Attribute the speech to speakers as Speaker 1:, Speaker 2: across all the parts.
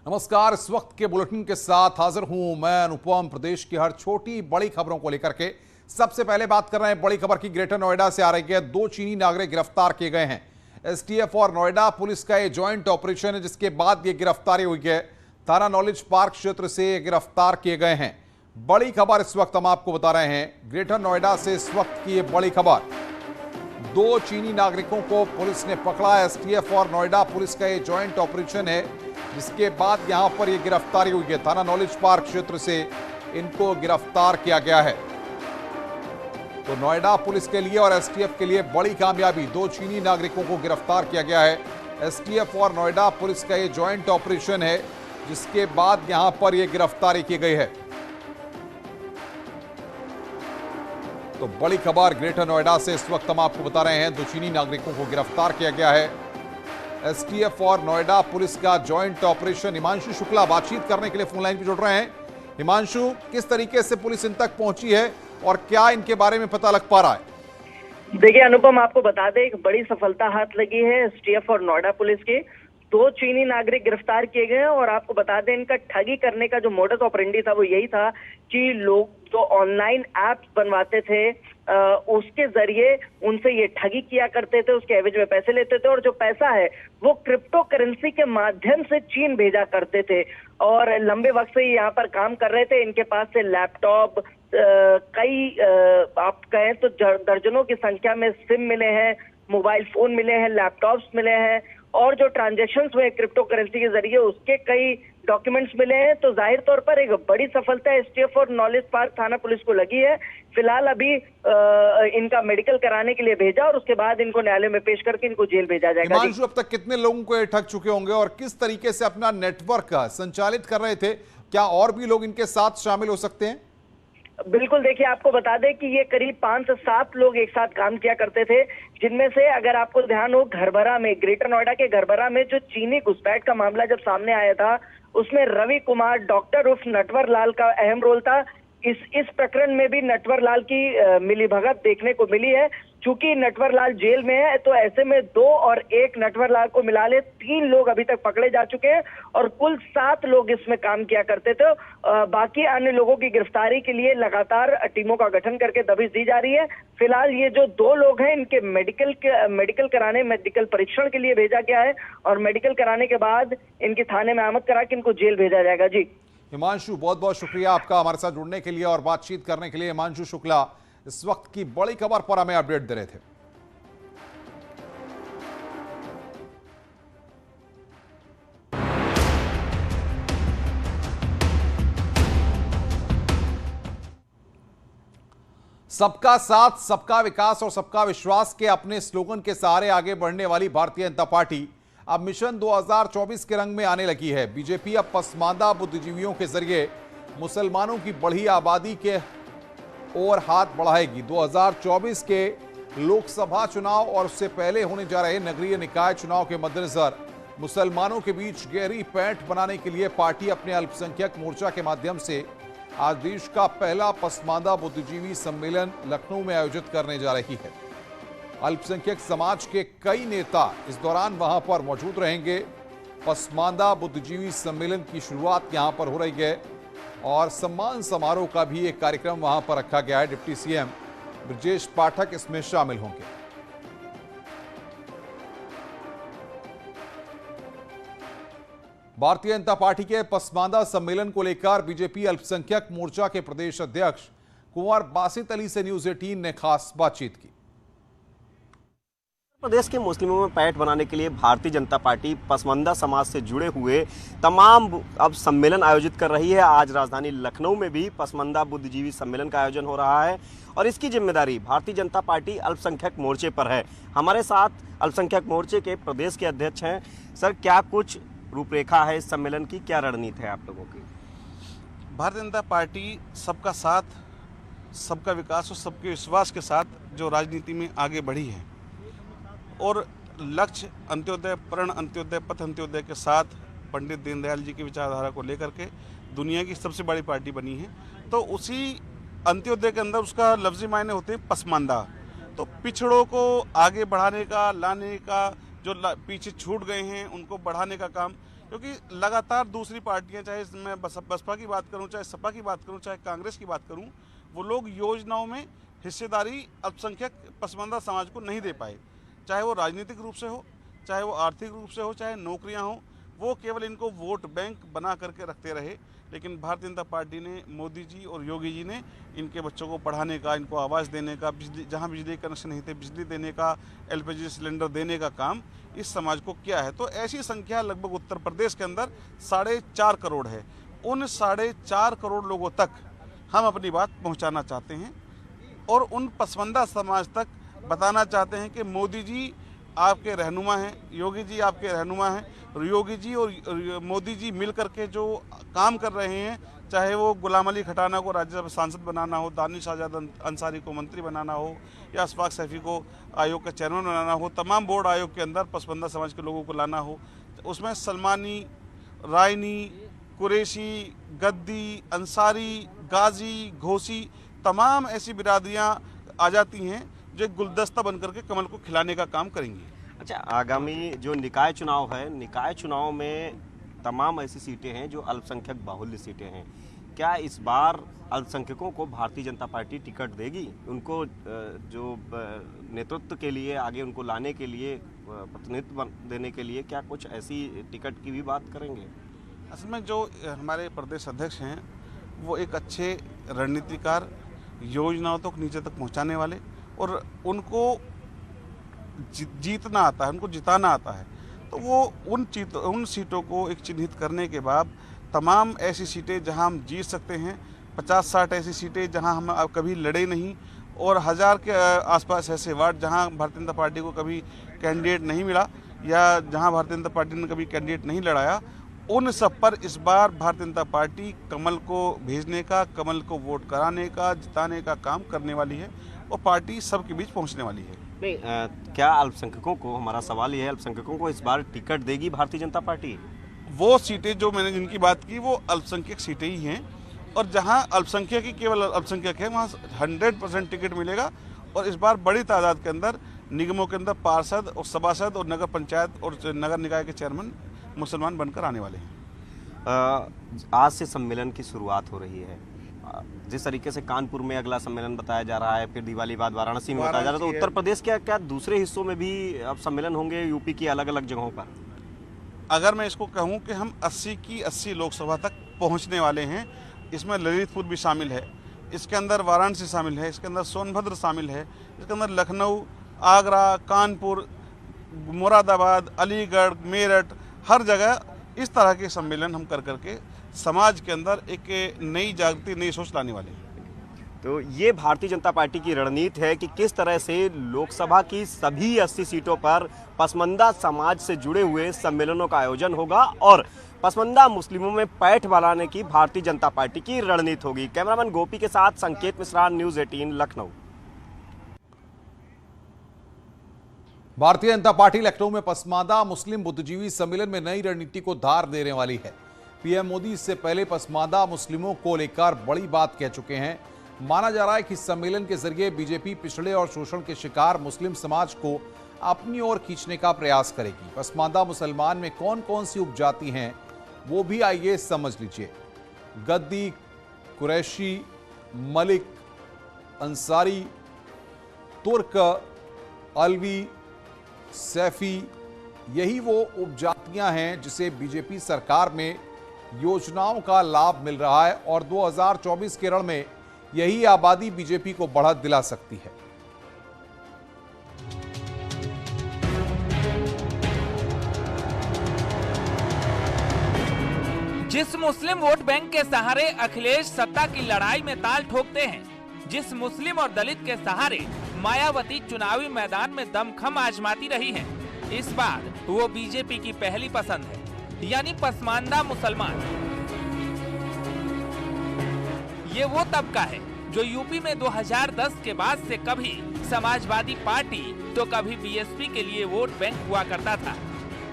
Speaker 1: नमस्कार। इस वक्त के बुलेटिन के साथ हाजिर हूं मैं अनुपम। प्रदेश की हर छोटी बड़ी खबरों को लेकर के सबसे पहले बात कर रहे हैं बड़ी खबर की। ग्रेटर नोएडा से आ रही है, 2 चीनी नागरिक गिरफ्तार किए गए हैं। एसटीएफ और नोएडा पुलिस का ये ज्वाइंट ऑपरेशन है, जिसके बाद ये गिरफ्तारी हुई है। थाना नॉलेज पार्क क्षेत्र से ये गिरफ्तार किए गए हैं। बड़ी खबर इस वक्त हम आपको बता रहे हैं ग्रेटर नोएडा से। इस वक्त की ये बड़ी खबर, 2 चीनी नागरिकों को पुलिस ने पकड़ा। एसटीएफ और नोएडा पुलिस का ये ज्वाइंट ऑपरेशन है, जिसके बाद यहां पर ये गिरफ्तारी हुई है। थाना नॉलेज पार्क क्षेत्र से इनको गिरफ्तार किया गया है। तो नोएडा पुलिस के लिए और एसटीएफ के लिए बड़ी कामयाबी, 2 चीनी नागरिकों को गिरफ्तार किया गया है। एसटीएफ और नोएडा पुलिस का ये ज्वाइंट ऑपरेशन है, जिसके बाद यहां पर ये गिरफ्तारी की गई है। तो बड़ी खबर ग्रेटर नोएडा से इस वक्त हम आपको बता रहे हैं, 2 चीनी नागरिकों को गिरफ्तार किया गया है। एसटीएफ और नोएडा पुलिस का जॉइंट ऑपरेशन। हिमांशु शुक्ला बातचीत करने के लिए फोन लाइन पर जुड़ रहे हैं। हिमांशु, किस तरीके से पुलिस इन तक पहुंची है और क्या इनके बारे में पता लग पा रहा है?
Speaker 2: देखिए अनुपम, आपको बता दें एक बड़ी सफलता हाथ लगी है एसटीएफ और नोएडा पुलिस की। 2 चीनी नागरिक गिरफ्तार किए गए हैं और आपको बता दें इनका ठगी करने का जो मोडस ऑपरेंडी था वो यही था कि लोग जो ऑनलाइन ऐप्स बनवाते थे उसके जरिए उनसे ये ठगी किया करते थे, उसके एवज में पैसे लेते थे और जो पैसा है वो क्रिप्टो करेंसी के माध्यम से चीन भेजा करते थे। और लंबे वक्त से यहाँ पर काम कर रहे थे। इनके पास से लैपटॉप, कई आप कहें तो दर्जनों की संख्या में सिम मिले हैं, मोबाइल फोन मिले हैं, लैपटॉप्स मिले हैं और जो ट्रांजैक्शंस हुए क्रिप्टो करेंसी के जरिए उसके कई डॉक्यूमेंट्स मिले हैं। तो जाहिर तौर पर एक बड़ी सफलता एसटीएफ और नॉलेज पार्क थाना पुलिस को लगी है। फिलहाल अभी इनका मेडिकल कराने के लिए भेजा और उसके बाद इनको न्यायालय में पेश करके इनको जेल भेजा जाएगा।
Speaker 1: हिमांशु, अब तक कितने लोगों को ये ठग चुके होंगे और किस तरीके से अपना नेटवर्क संचालित कर रहे थे? क्या और भी लोग इनके साथ शामिल हो सकते हैं?
Speaker 2: बिल्कुल, देखिए आपको बता दें कि ये करीब 5 से 7 लोग एक साथ काम किया करते थे, जिनमें से अगर आपको ध्यान हो घरबरा में, ग्रेटर नोएडा के घरबरा में जो चीनी घुसपैठ का मामला जब सामने आया था उसमें रवि कुमार डॉक्टर उर्फ नटवर लाल का अहम रोल था। इस प्रकरण में भी नटवर लाल की मिलीभगत देखने को मिली है। चूंकि नटवर लाल जेल में है तो ऐसे में 2 और 1 नटवर लाल को मिला ले 3 लोग अभी तक पकड़े जा चुके हैं और कुल 7 लोग इसमें काम किया करते थे। बाकी अन्य लोगों की गिरफ्तारी के लिए लगातार टीमों का गठन करके दबिश दी जा रही है। फिलहाल ये जो 2 लोग हैं इनके मेडिकल परीक्षण के लिए भेजा गया है और मेडिकल कराने के बाद इनकी थाने में आमद करा के इनको जेल भेजा जाएगा। जी
Speaker 1: हिमांशु, बहुत बहुत शुक्रिया आपका हमारे साथ जुड़ने के लिए और बातचीत करने के लिए। हिमांशु शुक्ला इस वक्त की बड़ी खबर पर हमें अपडेट दे रहे थे। सबका साथ, सबका विकास और सबका विश्वास के अपने स्लोगन के सहारे आगे बढ़ने वाली भारतीय जनता पार्टी अब मिशन 2024 के रंग में आने लगी है। बीजेपी अब पसमानदा बुद्धिजीवियों के जरिए मुसलमानों की बढ़ी आबादी के ओर हाथ बढ़ाएगी। 2024 के लोकसभा चुनाव और उससे पहले होने जा रहे नगरीय निकाय चुनाव के मद्देनजर मुसलमानों के बीच गहरी पैंठ बनाने के लिए पार्टी अपने अल्पसंख्यक मोर्चा के माध्यम से आज देश का पहला पसमानदा बुद्धिजीवी सम्मेलन लखनऊ में आयोजित करने जा रही है। अल्पसंख्यक समाज के कई नेता इस दौरान वहां पर मौजूद रहेंगे। पसमानदा बुद्धिजीवी सम्मेलन की शुरुआत यहां पर हो रही है और सम्मान समारोह का भी एक कार्यक्रम वहां पर रखा गया है। डिप्टी सीएम ब्रजेश पाठक इसमें शामिल होंगे। भारतीय जनता पार्टी के पसमानदा सम्मेलन को लेकर बीजेपी अल्पसंख्यक मोर्चा के प्रदेश अध्यक्ष कुंवर बासित अली से न्यूज 18 ने खास बातचीत की।
Speaker 3: प्रदेश के मुस्लिमों में पैठ बनाने के लिए भारतीय जनता पार्टी पसमानदा समाज से जुड़े हुए तमाम अब सम्मेलन आयोजित कर रही है। आज राजधानी लखनऊ में भी पसमानदा बुद्धिजीवी सम्मेलन का आयोजन हो रहा है और इसकी जिम्मेदारी भारतीय जनता पार्टी अल्पसंख्यक मोर्चे पर है। हमारे साथ अल्पसंख्यक मोर्चे के प्रदेश के अध्यक्ष हैं। सर, क्या कुछ रूपरेखा है इस सम्मेलन की, क्या रणनीति है आप लोगों की?
Speaker 4: भारतीय जनता पार्टी सबका साथ, सबका विकास और सबके विश्वास के साथ जो राजनीति में आगे बढ़ी है और लक्ष्य अंत्योदय, प्रण अंत्योदय, पथ अंत्योदय के साथ पंडित दीनदयाल जी की विचारधारा को लेकर के दुनिया की सबसे बड़ी पार्टी बनी है। तो उसी अंत्योदय के अंदर उसका लफ्जी मायने होते हैं पसमानदा। तो पिछड़ों को आगे बढ़ाने का, लाने का, जो पीछे छूट गए हैं उनको बढ़ाने का काम, क्योंकि लगातार दूसरी पार्टियां, चाहे मैं बसपा की बात करूं, चाहे सपा की बात करूं, चाहे कांग्रेस की बात करूं, वो लोग योजनाओं में हिस्सेदारी अल्पसंख्यक पसमानदा समाज को नहीं दे पाए, चाहे वो राजनीतिक रूप से हो, चाहे वो आर्थिक रूप से हो, चाहे नौकरियां हो, वो केवल इनको वोट बैंक बना करके रखते रहे। लेकिन भारतीय जनता पार्टी ने, मोदी जी और योगी जी ने इनके बच्चों को पढ़ाने का, इनको आवास देने का, बिजली जहां बिजली कनेक्शन नहीं थे बिजली देने का, एलपीजी सिलेंडर देने का काम इस समाज को किया है। तो ऐसी संख्या लगभग उत्तर प्रदेश के अंदर 4.5 करोड़ है। उन 4.5 करोड़ लोगों तक हम अपनी बात पहुंचाना चाहते हैं और उन पसमानदा समाज तक बताना चाहते हैं कि मोदी जी आपके रहनुमा हैं, योगी जी आपके रहनुमा हैं, और योगी जी और मोदी जी मिल करके जो काम कर रहे हैं, चाहे वो गुलाम अली खटाना को राज्यसभा सांसद बनाना हो, दानिश आज़ाद अंसारी को मंत्री बनाना हो, या अशफाक सैफी को आयोग का चेयरमैन बनाना हो, तमाम बोर्ड आयोग के अंदर पसमानदा समाज के लोगों को लाना हो, उसमें सलमानी, रायनी, कुरैशी, गद्दी, अंसारी, गाजी, घोसी, तमाम ऐसी बिरादरियां आ जाती हैं जो एक गुलदस्ता बनकर के कमल को खिलाने का काम करेंगी।
Speaker 3: अच्छा, आगामी जो निकाय चुनाव है, निकाय चुनाव में तमाम ऐसी सीटें हैं जो अल्पसंख्यक बाहुल्य सीटें हैं। क्या इस बार अल्पसंख्यकों को भारतीय जनता पार्टी टिकट देगी? उनको जो नेतृत्व के लिए, आगे उनको लाने के लिए, प्रतिनिधित्व देने के लिए क्या कुछ ऐसी टिकट की भी बात करेंगे?
Speaker 4: असल में जो हमारे प्रदेश अध्यक्ष हैं वो एक अच्छे रणनीतिकार, योजनाओं तक नीचे तक पहुंचाने वाले, और उनको जीतना आता है, उनको जिताना आता है। तो वो उन सीटों को एक चिन्हित करने के बाद तमाम ऐसी सीटें जहां हम जीत सकते हैं, 50-60 ऐसी सीटें जहां हम कभी लड़े नहीं, और 1000 के आसपास ऐसे वार्ड जहां भारतीय जनता पार्टी को कभी कैंडिडेट नहीं मिला, या जहां भारतीय जनता पार्टी ने कभी कैंडिडेट नहीं लड़ाया, उन सब पर इस बार भारतीय जनता पार्टी कमल को भेजने का, कमल को वोट कराने का, जिताने का काम करने वाली है, और पार्टी सबके बीच पहुंचने वाली है।
Speaker 3: नहीं, क्या अल्पसंख्यकों को, हमारा सवाल ये है, अल्पसंख्यकों को इस बार टिकट देगी भारतीय जनता पार्टी?
Speaker 4: वो सीटें जो मैंने जिनकी बात की वो अल्पसंख्यक सीटें ही हैं, और जहां अल्पसंख्यक ही केवल अल्पसंख्यक है वहां 100% टिकट मिलेगा। और इस बार बड़ी तादाद के अंदर निगमों के अंदर पार्षद और सभासद और नगर पंचायत और नगर निकाय के चेयरमैन मुसलमान बनकर आने वाले हैं।
Speaker 3: आज से सम्मेलन की शुरुआत हो रही है। जिस तरीके से कानपुर में अगला सम्मेलन बताया जा रहा है, फिर दिवाली बाद वाराणसी में बताया जा रहा है, तो उत्तर प्रदेश के क्या दूसरे हिस्सों में भी अब सम्मेलन होंगे, यूपी की अलग अलग जगहों पर?
Speaker 4: अगर मैं इसको कहूं कि हम 80 की 80 लोकसभा तक पहुंचने वाले हैं, इसमें ललितपुर भी शामिल है, इसके अंदर वाराणसी शामिल है, इसके अंदर सोनभद्र शामिल है, इसके अंदर लखनऊ, आगरा, कानपुर, मुरादाबाद, अलीगढ़, मेरठ, हर जगह इस तरह के सम्मेलन हम कर करके समाज के अंदर एक नई जागृति, नई सोच लाने वाले हैं।
Speaker 3: तो ये भारतीय जनता पार्टी की रणनीति है कि किस तरह से लोकसभा की सभी 80 सीटों पर पसमानदा समाज से जुड़े हुए सम्मेलनों का आयोजन होगा और पसमानदा मुस्लिमों में पैठ बनाने की भारतीय जनता पार्टी की रणनीति होगी। कैमरामैन गोपी के साथ संकेत मिश्रा, न्यूज़ 18 लखनऊ।
Speaker 1: भारतीय जनता पार्टी लखनऊ में पसमानदा मुस्लिम बुद्धिजीवी सम्मेलन में नई रणनीति को धार देने वाली है। पीएम मोदी इससे पहले पसमानदा मुस्लिमों को लेकर बड़ी बात कह चुके हैं। माना जा रहा है कि इस सम्मेलन के जरिए बीजेपी पिछड़े और शोषण के शिकार मुस्लिम समाज को अपनी ओर खींचने का प्रयास करेगी। पसमानदा मुसलमान में कौन कौन सी उपजाति हैं वो भी आइए समझ लीजिए। गद्दी, कुरैशी, मलिक, अंसारी, तुर्क, अलवी, सैफी, यही वो उपजातियां हैं जिसे बीजेपी सरकार में योजनाओं का लाभ मिल रहा है और 2024 के रण में यही आबादी बीजेपी को बढ़त दिला सकती है।
Speaker 5: जिस मुस्लिम वोट बैंक के सहारे अखिलेश सत्ता की लड़ाई में ताल ठोकते हैं, जिस मुस्लिम और दलित के सहारे मायावती चुनावी मैदान में दमखम आजमाती रही है, इस बार वो बीजेपी की पहली पसंद है, यानी पसमानदा मुसलमान। ये वो तबका है जो यूपी में 2010 के बाद से कभी समाजवादी पार्टी तो कभी बीएसपी के लिए वोट बैंक हुआ करता था,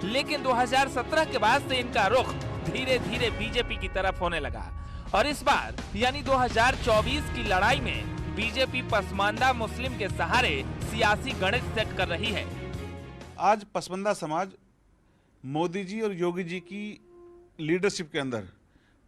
Speaker 5: लेकिन 2017 के बाद से इनका रुख धीरे धीरे बीजेपी की तरफ होने लगा और इस बार यानी 2024 की लड़ाई में बीजेपी पसमानदा मुस्लिम के सहारे सियासी गणित सेट कर रही है।
Speaker 4: आज पसमानदा समाज मोदी जी और योगी जी की लीडरशिप के अंदर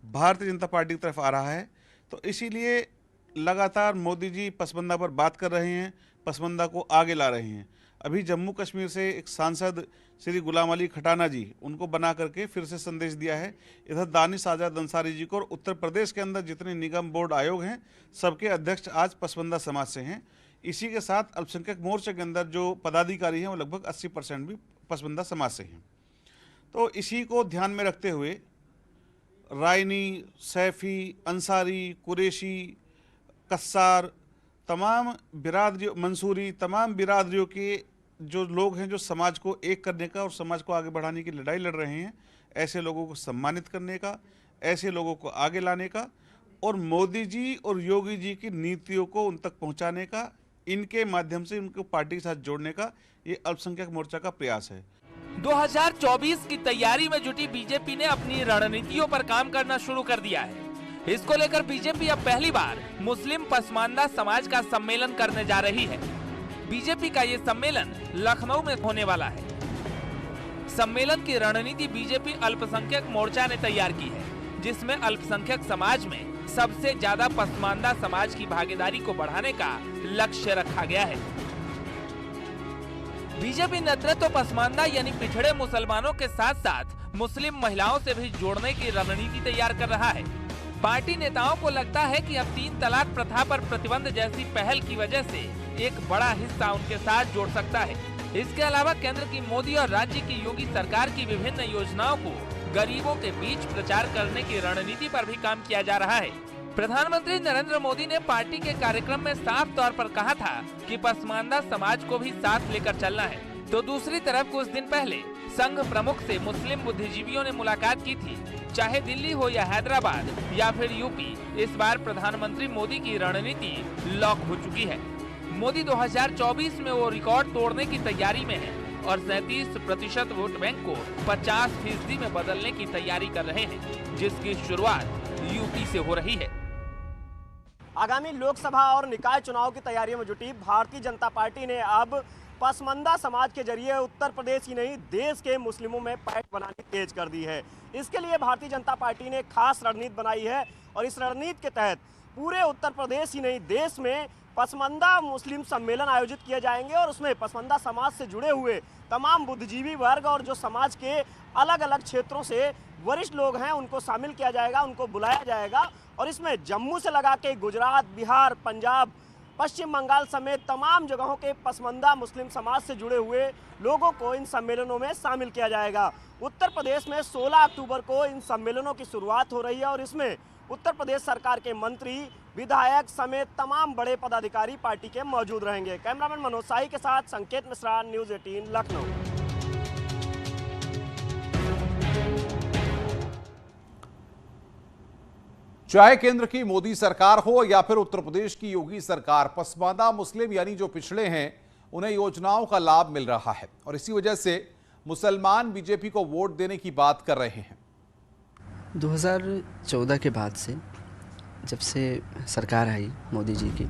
Speaker 4: भारतीय जनता पार्टी की तरफ आ रहा है। तो इसीलिए लगातार मोदी जी पसमांदा पर बात कर रहे हैं, पसमांदा को आगे ला रहे हैं। अभी जम्मू कश्मीर से एक सांसद श्री गुलाम अली खटाना जी, उनको बना करके फिर से संदेश दिया है। इधर दानिश आज़ाद अंसारी जी को, और उत्तर प्रदेश के अंदर जितने निगम बोर्ड आयोग हैं सबके अध्यक्ष आज पसमांदा समाज से हैं। इसी के साथ अल्पसंख्यक मोर्चे के अंदर जो पदाधिकारी हैं वो लगभग 80% भी पसमांदा समाज से हैं। तो इसी को ध्यान में रखते हुए रायनी, सैफी, अंसारी, कुरैशी, कस्सार, तमाम बिरादरियों, मंसूरी, तमाम बिरादरियों के जो लोग हैं जो समाज को एक करने का और समाज को आगे बढ़ाने की लड़ाई लड़ रहे हैं, ऐसे लोगों को सम्मानित करने का, ऐसे लोगों को आगे लाने का और मोदी जी और योगी जी की नीतियों को उन तक पहुंचाने का, इनके माध्यम से उनको पार्टी के साथ जोड़ने का ये अल्पसंख्यक मोर्चा का प्रयास है।
Speaker 5: 2024 की तैयारी में जुटी बीजेपी ने अपनी रणनीतियों पर काम करना शुरू कर दिया है। इसको लेकर बीजेपी अब पहली बार मुस्लिम पसमांदा समाज का सम्मेलन करने जा रही है। बीजेपी का ये सम्मेलन लखनऊ में होने वाला है। सम्मेलन की रणनीति बीजेपी अल्पसंख्यक मोर्चा ने तैयार की है, जिसमें अल्पसंख्यक समाज में सबसे ज्यादा पसमांदा समाज की भागीदारी को बढ़ाने का लक्ष्य रखा गया है। बीजेपी नेतृत्व पसमांदा यानी पिछड़े मुसलमानों के साथ साथ मुस्लिम महिलाओं से भी जोड़ने की रणनीति तैयार कर रहा है। पार्टी नेताओं को लगता है कि अब 3 तलाक प्रथा पर प्रतिबंध जैसी पहल की वजह से एक बड़ा हिस्सा उनके साथ जोड़ सकता है। इसके अलावा केंद्र की मोदी और राज्य की योगी सरकार की विभिन्न योजनाओं को गरीबों के बीच प्रचार करने की रणनीति पर भी काम किया जा रहा है। प्रधानमंत्री नरेंद्र मोदी ने पार्टी के कार्यक्रम में साफ तौर पर कहा था कि पसमांदा समाज को भी साथ लेकर चलना है। तो दूसरी तरफ कुछ दिन पहले संघ प्रमुख से मुस्लिम बुद्धिजीवियों ने मुलाकात की थी। चाहे दिल्ली हो या हैदराबाद या फिर यूपी, इस बार प्रधानमंत्री मोदी की रणनीति लॉक हो चुकी है। मोदी 2024 में वो रिकॉर्ड तोड़ने की तैयारी में है और 37% वोट बैंक को 50% में बदलने की तैयारी कर रहे हैं, जिसकी शुरुआत यूपी से हो रही है।
Speaker 3: आगामी लोकसभा और निकाय चुनाव की तैयारियों में जुटी भारतीय जनता पार्टी ने अब पसमांदा समाज के जरिए उत्तर प्रदेश ही नहीं देश के मुस्लिमों में पैठ बनानी तेज कर दी है। इसके लिए भारतीय जनता पार्टी ने खास रणनीति बनाई है और इस रणनीति के तहत पूरे उत्तर प्रदेश ही नहीं देश में पसमांदा मुस्लिम सम्मेलन आयोजित किए जाएंगे और उसमें पसमांदा समाज से जुड़े हुए तमाम बुद्धिजीवी वर्ग और जो समाज के अलग अलग क्षेत्रों से वरिष्ठ लोग हैं उनको शामिल किया जाएगा, उनको बुलाया जाएगा। और इसमें जम्मू से लगा के गुजरात, बिहार, पंजाब, पश्चिम बंगाल समेत तमाम जगहों के पसमांदा मुस्लिम समाज से जुड़े हुए लोगों को इन सम्मेलनों में शामिल किया जाएगा। उत्तर प्रदेश में 16 अक्टूबर को इन सम्मेलनों की शुरुआत हो रही है और इसमें उत्तर प्रदेश सरकार के मंत्री, विधायक समेत तमाम बड़े पदाधिकारी पार्टी के मौजूद रहेंगे। कैमरामैन मनोज शाही के साथ संकेत मिश्रा, न्यूज़ 18 लखनऊ।
Speaker 1: चाहे केंद्र की मोदी सरकार हो या फिर उत्तर प्रदेश की योगी सरकार, पसमांदा मुस्लिम यानी जो पिछड़े हैं उन्हें योजनाओं का लाभ मिल रहा है और इसी वजह से मुसलमान बीजेपी को वोट देने की बात कर रहे हैं।
Speaker 6: 2014 के बाद से जब से सरकार आई मोदी जी की,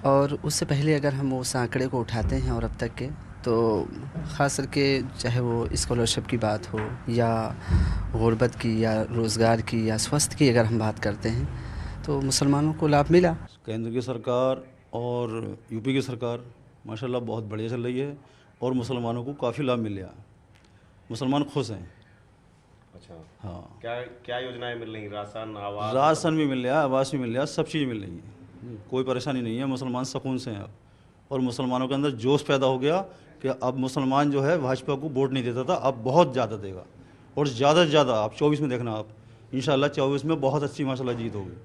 Speaker 6: और उससे पहले अगर हम उस आंकड़े को उठाते हैं और अब तक के, तो ख़ास करके चाहे वो स्कॉलरशिप की बात हो या गुर्बत की या रोज़गार की या स्वास्थ्य की अगर हम बात करते हैं, तो मुसलमानों को लाभ मिला।
Speaker 7: केंद्र की सरकार और यूपी की सरकार माशाल्लाह बहुत बढ़िया चल रही है और मुसलमानों को काफ़ी लाभ मिल रहा है। मुसलमान खुश हैं।
Speaker 3: अच्छा,
Speaker 7: हाँ।
Speaker 3: क्या योजनाएं मिल रही? राशन, आवास?
Speaker 7: राशन भी मिल रहा है, आवास भी मिल रहा है, सब चीज़ मिल रही है, कोई परेशानी नहीं है। मुसलमान सुकून से हैं अब, और मुसलमानों के अंदर जोश पैदा हो गया कि अब मुसलमान जो है भाजपा को वोट नहीं देता था, अब बहुत ज़्यादा देगा और ज़्यादा से ज़्यादा। आप 24 में देखना, आप इंशाल्लाह 24 में बहुत अच्छी माशाल्लाह जीत होगी।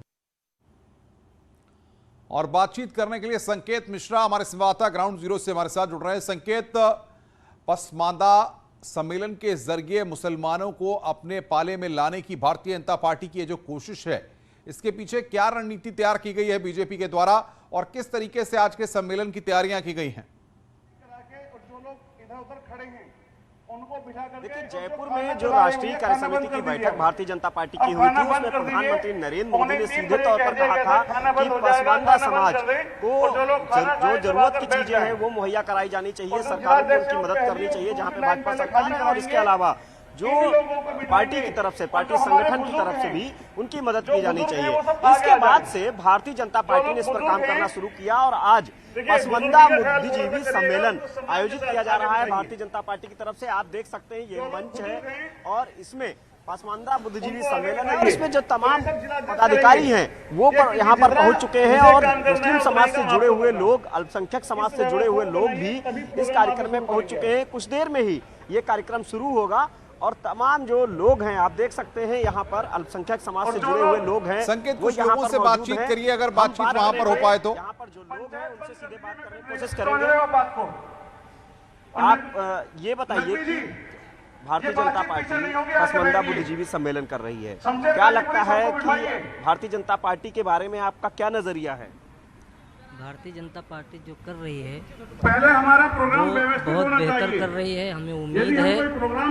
Speaker 1: और बातचीत करने के लिए संकेत मिश्रा हमारे संवाददाता ग्राउंड जीरो से हमारे साथ जुड़ रहे हैं। संकेत, पसमांदा सम्मेलन के जरिए मुसलमानों को अपने पाले में लाने की भारतीय जनता पार्टी की जो कोशिश है, इसके पीछे क्या रणनीति तैयार की गई है बीजेपी के द्वारा और किस तरीके से आज के सम्मेलन की तैयारियां की गई हैं?
Speaker 3: देखिए, जयपुर में जो राष्ट्रीय कार्य समिति की बैठक भारतीय जनता पार्टी की हुई थी, उसमें प्रधानमंत्री नरेंद्र मोदी ने सीधे तौर पर कहा था कि पसमांदा समाज को जो जरूरत की चीजें हैं वो मुहैया कराई जानी चाहिए, सरकार को उनकी मदद करनी चाहिए जहां पे भाजपा सरकार है। और इसके अलावा जो पार्टी की तरफ से, पार्टी संगठन की तरफ से भी उनकी मदद की जानी चाहिए। इसके बाद से भारतीय जनता पार्टी ने इस पर काम करना शुरू किया और आज पसमंदा बुद्धिजीवी सम्मेलन आयोजित किया जा रहा है भारतीय जनता पार्टी की तरफ से। आप देख सकते हैं ये मंच है और इसमें पसमंदा बुद्धिजीवी सम्मेलन है। इसमें जो तमाम पदाधिकारी हैं वो यहाँ पर पहुंच चुके हैं और मुस्लिम समाज से जुड़े हुए लोग, अल्पसंख्यक समाज से जुड़े हुए लोग भी इस कार्यक्रम में पहुंच चुके हैं। कुछ देर में ही ये कार्यक्रम शुरू होगा और तमाम जो लोग हैं आप देख सकते हैं यहाँ पर अल्पसंख्यक समाज से जुड़े हुए लोग हैं।
Speaker 1: संकेत, कुछ लोगों से बातचीत करिए, अगर बातचीत वहां पर हो पाए तो।
Speaker 3: यहाँ पर जो लोग हैं उनसे सीधे बात करने की कोशिश करेंगे। आप ये बताइए कि भारतीय जनता पार्टी पसमंदा बुद्धिजीवी सम्मेलन कर रही है, क्या लगता है कि भारतीय जनता पार्टी के बारे में आपका क्या नजरिया है?
Speaker 8: भारतीय जनता पार्टी जो कर रही है
Speaker 9: पहले हमारा प्रोग्राम
Speaker 8: वो बहुत बेहतर कर रही है। हमें उम्मीद है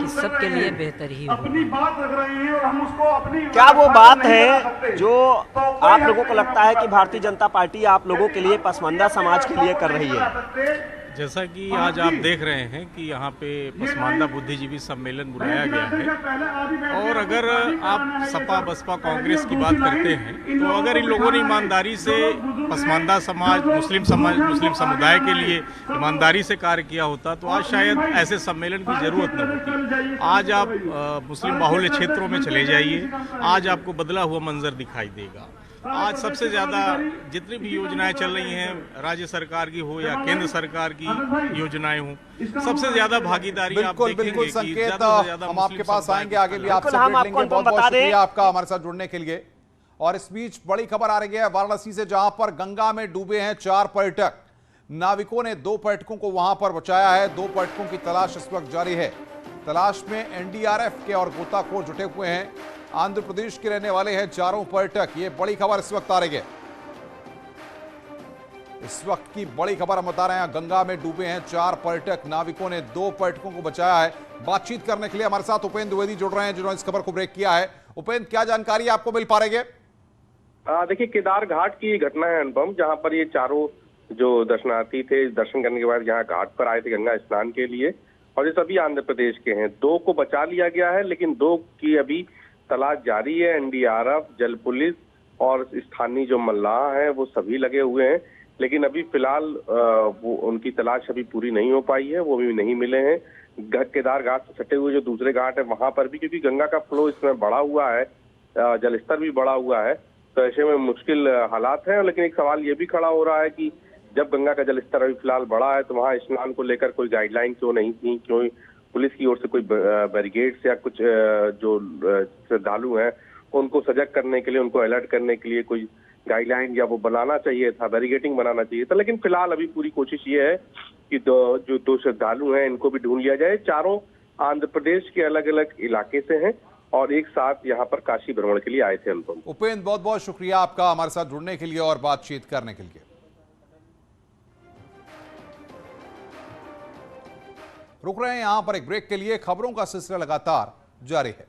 Speaker 8: कि सबके लिए बेहतर ही
Speaker 9: अपनी बात रख रही है और हम उसको अपनी
Speaker 3: क्या वो बात है जो आप लोगों को लगता है कि भारतीय जनता पार्टी आप लोगों के लिए, पसमंदा समाज के लिए कर रही है?
Speaker 10: जैसा कि आज आप देख रहे हैं कि यहाँ पे पसमानदा बुद्धिजीवी सम्मेलन बुलाया गया है और अगर आप सपा बसपा कांग्रेस की बात करते हैं तो अगर इन लोगों ने ईमानदारी से पसमानदा समाज, मुस्लिम समुदाय के लिए ईमानदारी से कार्य किया होता तो आज शायद ऐसे सम्मेलन की जरूरत न होती। आज आप मुस्लिम बाहुल्य क्षेत्रों में चले जाइए, आज आपको बदला हुआ मंजर दिखाई देगा। आज सबसे ज्यादा जितनी भी योजनाएं चल रही हैं, राज्य सरकार की हो या केंद्र सरकार की योजनाएं हो, सबसे ज्यादा भागीदारी आप देखेंगे।
Speaker 1: बिल्कुल संकेत, हम आपके पास आएंगे, आगे भी आपसे
Speaker 3: हम
Speaker 1: भेंट लेंगे।
Speaker 3: आपको
Speaker 1: बहुत बहुत
Speaker 3: बता दें
Speaker 1: शुक्रिया आपका हमारे साथ जुड़ने के लिए। और इस बीच बड़ी खबर आ रही है वाराणसी से, जहां पर गंगा में डूबे हैं 4 पर्यटक। नाविकों ने 2 पर्यटकों को वहां पर बचाया है। 2 पर्यटकों की तलाश इस वक्त जारी है। तलाश में एनडीआरएफ के और गोताखोर जुटे हुए हैं। आंध्र प्रदेश के रहने वाले हैं चारों पर्यटक। ये बड़ी खबर इस वक्त आ रही है। इस वक्त की बड़ी खबर हम बता रहे हैं, गंगा में डूबे हैं 4 पर्यटक। नाविकों ने 2 पर्यटकों को बचाया है। बातचीत करने के लिए हमारे साथ उपेंद्र द्विवेदी जुड़ रहे हैं, जिन्होंने इस खबर को ब्रेक किया है। उपेंद्र, क्या जानकारी आपको मिल पा रही है?
Speaker 11: देखिए, केदार घाट की घटना है अनुपम, जहां पर ये चारों जो दर्शनार्थी थे, दर्शन करने के बाद यहाँ घाट पर आए थे गंगा स्नान के लिए, और ये सभी आंध्र प्रदेश के हैं। 2 को बचा लिया गया है, लेकिन 2 की अभी तलाश जारी है। एनडीआरएफ, जल पुलिस और स्थानीय जो मल्लाह हैं वो सभी लगे हुए हैं, लेकिन अभी फिलहाल वो उनकी तलाश अभी पूरी नहीं हो पाई है, वो भी नहीं मिले हैं। केदार घाट से सटे हुए जो दूसरे घाट है वहां पर भी, क्योंकि गंगा का फ्लो इसमें बढ़ा हुआ है, जलस्तर भी बढ़ा हुआ है, तो ऐसे में मुश्किल हालात हैं। लेकिन एक सवाल ये भी खड़ा हो रहा है कि जब गंगा का जलस्तर अभी फिलहाल बढ़ा है तो वहाँ स्नान को लेकर कोई गाइडलाइन क्यों नहीं थी, क्यों पुलिस की ओर से कोई बैरिकेड्स या कुछ जो श्रद्धालु हैं उनको सजग करने के लिए, उनको अलर्ट करने के लिए कोई गाइडलाइन या वो बनाना चाहिए था, बैरिकेडिंग बनाना चाहिए था। लेकिन फिलहाल अभी पूरी कोशिश ये है कि जो 2 श्रद्धालु हैं इनको भी ढूंढ लिया जाए। चारों आंध्र प्रदेश के अलग अलग इलाके से हैं और एक साथ यहाँ पर काशी भ्रमण के लिए आए थे। अनुपम,
Speaker 1: उपेंद्र, बहुत बहुत शुक्रिया आपका हमारे साथ जुड़ने के लिए और बातचीत करने के लिए। रुक रहे हैं यहां पर एक ब्रेक के लिए। खबरों का सिलसिला लगातार जारी है।